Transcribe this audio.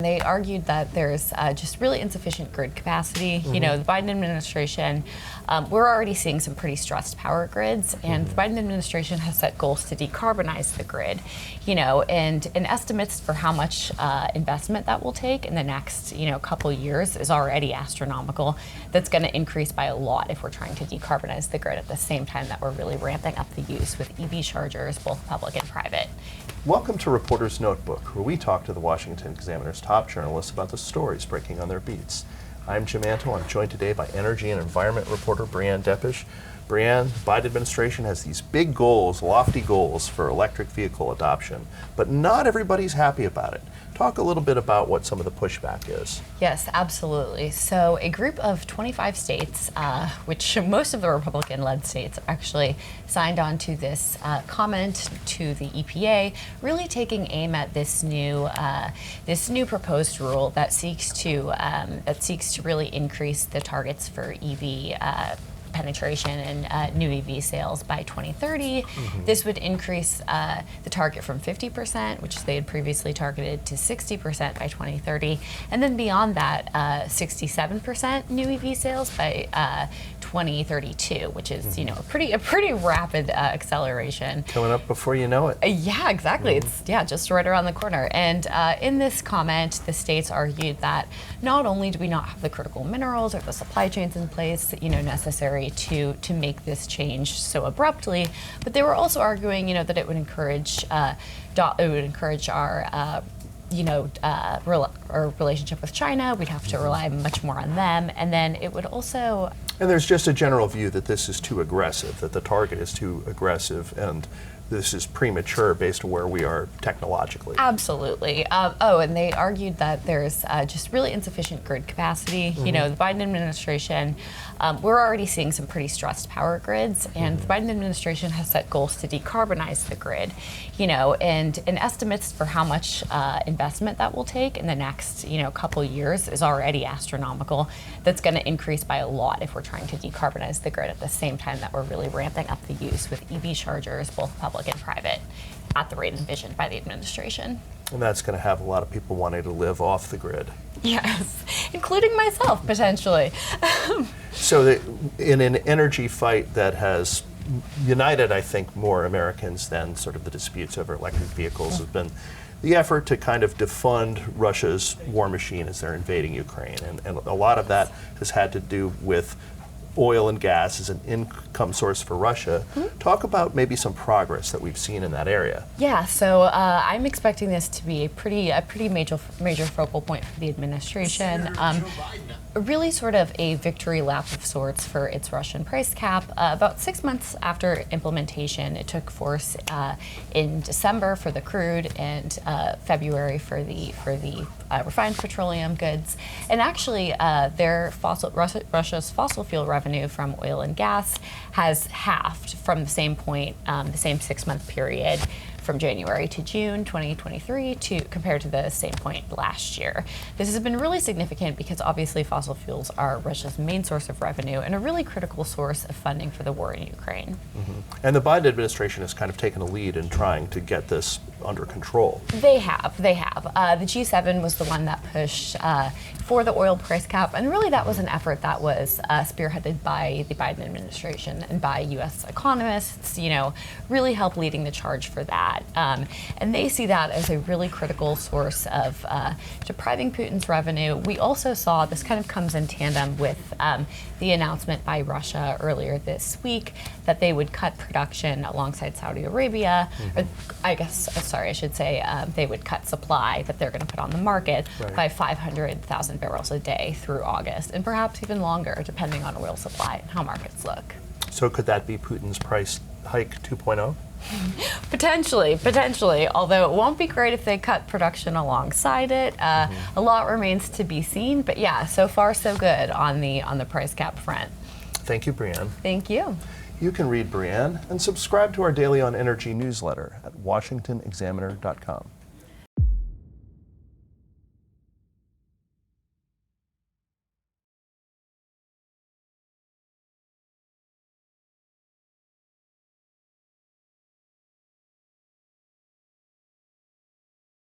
They argued that there's just really insufficient grid capacity. You know, the Biden administration, we're already seeing some pretty stressed power grids, and the Biden administration has set goals to decarbonize the grid, and estimates for how much investment that will take in the next, couple years is already astronomical. That's going to increase by a lot if we're trying to decarbonize the grid at the same time that we're really ramping up the use with EV chargers, both public and private. Welcome to Reporter's Notebook, where we talk to the Washington Examiner's top journalists about the stories breaking on their beats. I'm Jim Antle. I'm joined today by energy and environment reporter Breanne Deppisch. Breanne, the Biden administration has these big goals, lofty goals for electric vehicle adoption, but not everybody's happy about it. Talk a little bit about what some of the pushback is. Yes, absolutely. So a group of 25 states, which most of the Republican-led states actually signed on to this comment to the EPA, really taking aim at this new proposed rule that seeks to really increase the targets for EV penetration and new EV sales by 2030. This would increase the target from 50%, which they had previously targeted, to 60% by 2030, and then beyond that, 67% new EV sales by 2032, which is a pretty rapid acceleration. Coming up before you know it. Yeah, exactly. It's just right around the corner. And in this comment, the states argued that not only do we not have the critical minerals or the supply chains in place, necessary to make this change so abruptly, but they were also arguing, that it would encourage our relationship with China. We'd have to rely much more on them, and then it would also. And there's just a general view that this is too aggressive, that the target is too aggressive, and this is premature based on where we are technologically. Absolutely. And they argued that there's just really insufficient grid capacity. The Biden administration, we're already seeing some pretty stressed power grids, and the Biden administration has set goals to decarbonize the grid, and estimates for how much investment that will take in the next, couple years is already astronomical. That's going to increase by a lot if we're trying to decarbonize the grid at the same time that we're really ramping up the use with EV chargers, both public and private, at the rate envisioned by the administration. And that's going to have a lot of people wanting to live off the grid. Yes, including myself, potentially. So in an energy fight that has united, I think, more Americans than sort of the disputes over electric vehicles has been the effort to kind of defund Russia's war machine as they're invading Ukraine. And a lot of that has had to do with oil and gas as an income source for Russia. Talk about maybe some progress that we've seen in that area. Yeah, so I'm expecting this to be a pretty major focal point for the administration. Really sort of a victory lap of sorts for its Russian price cap. About 6 months after implementation, it took force in December for the crude and February for the refined petroleum goods. And actually, Russia's fossil fuel revenue from oil and gas has halved from the same point, the same 6-month period, from January to June 2023 compared to the same point last year. This has been really significant because obviously fossil fuels are Russia's main source of revenue and a really critical source of funding for the war in Ukraine. And the Biden administration has kind of taken a lead in trying to get this under control. They have. The G7 was the one that pushed for the oil price cap, and really that was an effort that was spearheaded by the Biden administration and by U.S. economists, really helped leading the charge for that. And they see that as a really critical source of depriving Putin's revenue. We also saw, this kind of comes in tandem with the announcement by Russia earlier this week that they would cut production alongside Saudi Arabia, or I should say they would cut supply that they're going to put on the market by 500,000 barrels a day through August, and perhaps even longer, depending on oil supply and how markets look. So could that be Putin's price hike 2.0? Potentially, although it won't be great if they cut production alongside it. A lot remains to be seen, but yeah, so far so good on the price cap front. Thank you, Breanne. Thank you. You can read Breanne and subscribe to our Daily on Energy newsletter at washingtonexaminer.com.